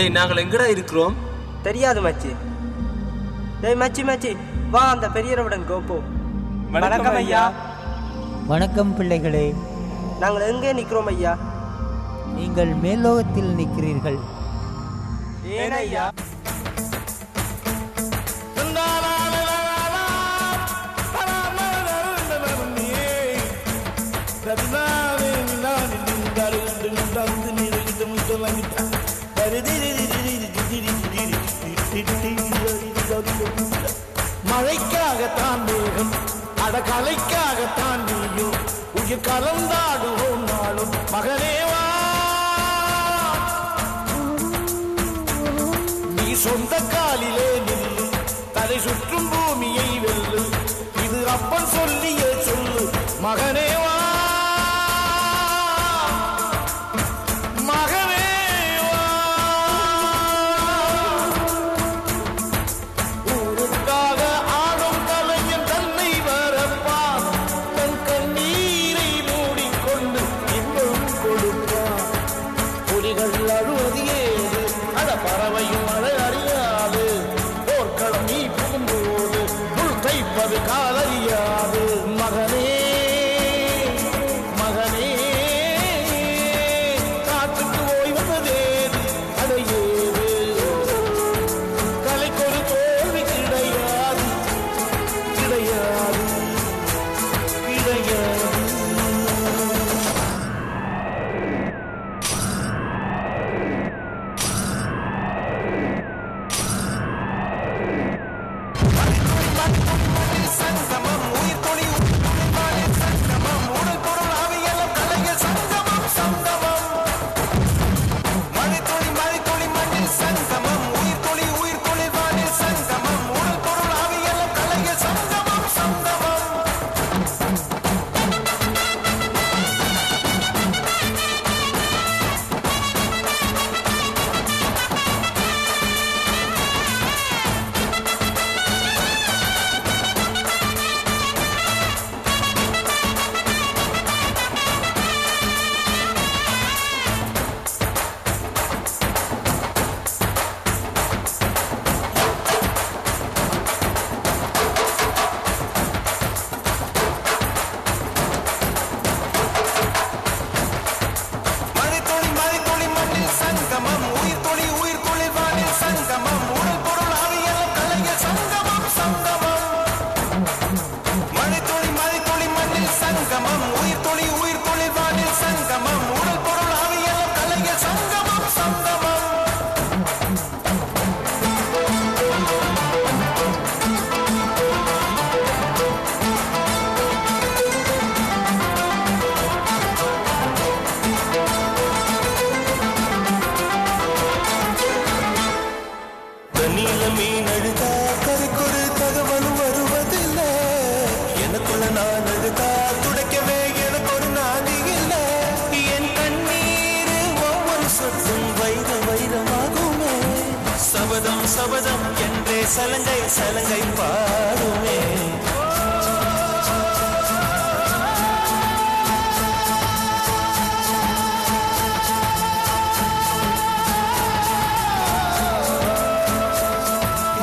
டேய் நாங்கள் எங்கடா இருக்கிறோம்? தெரியாது மச்சி. டேய் மச்சி மச்சி வா அந்த பெரியவருடன் கோப்போ. வணக்கம் ஐயா. வணக்கம் பிள்ளைகளே. நாங்கள் எங்கே நிற்கிறோம் ஐயா? நீங்கள் மேல்லோகத்தில் நிற்கிறீர்கள். ஏன் ஐயா? மழைக்காகத்தான் மேகம், அட கலைக்காகத்தான் நீயும் உயிர் கலந்தாடுவோம் நாளும் மகனேவா. நீ சொந்த காலிலே நில்லு, தலை சுற்றும் பூமியை வெல்லு, இது அப்பன் சொல்லிய சொல்லு மகனேவா. பறவையும் மழை அறியாது, போர்க்களம் நீ புகும்போது புல் தைப்பது காலறியாது மகனே. மகனே காற்றுக்கு ஓய்வதேது அடையேது, கலைக்கொரு தோல்வி கிடையாது கிடையாது கிடையாது. சபதம் என்றே சலங்கை சலங்கை பாடுமே.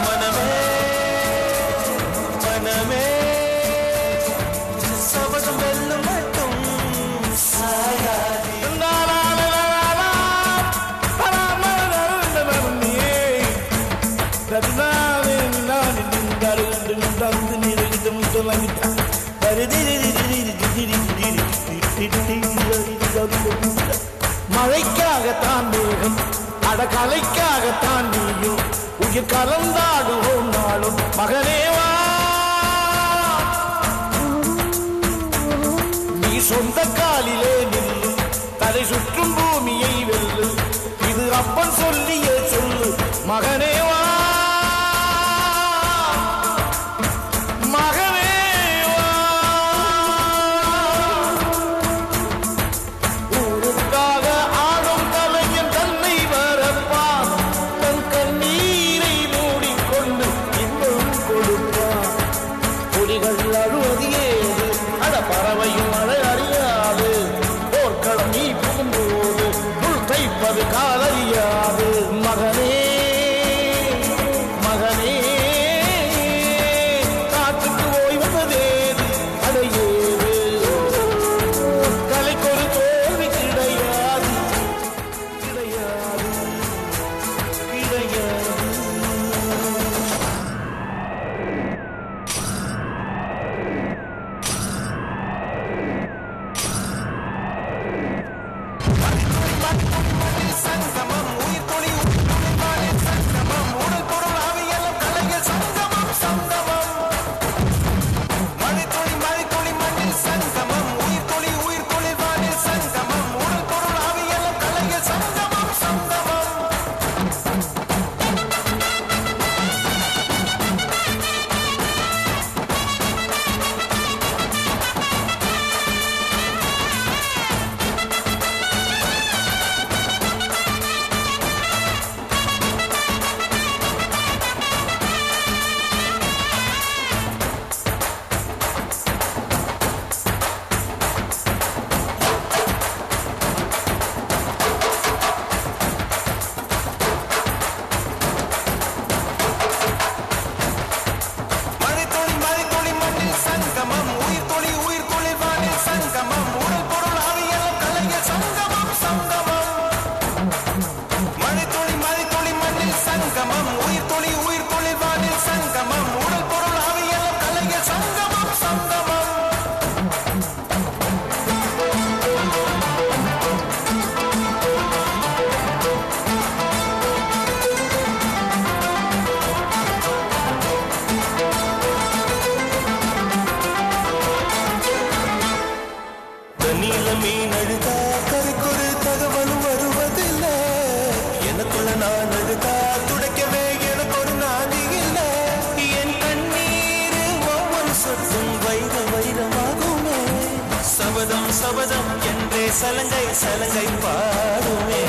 மனமே மனமே சபதம் வெல்லும் மட்டும் சாயாதி. மழைக்காகத்தான் மேகம், அட கலைக்காகத்தான் நீயும் உயிர் கலந்தாடுவோம் நாளும் மகனேவா. நீ சொந்த காலிலே நில்லு, தலை சுற்றும் பூமியை வெல்லு, இது அப்பன் சொல்லிய சொல்லு மகனேவா. பறவையும் மழை அறியாது, சபதம் சபதம் என்றே சலங்கை சலங்கை பாடுமே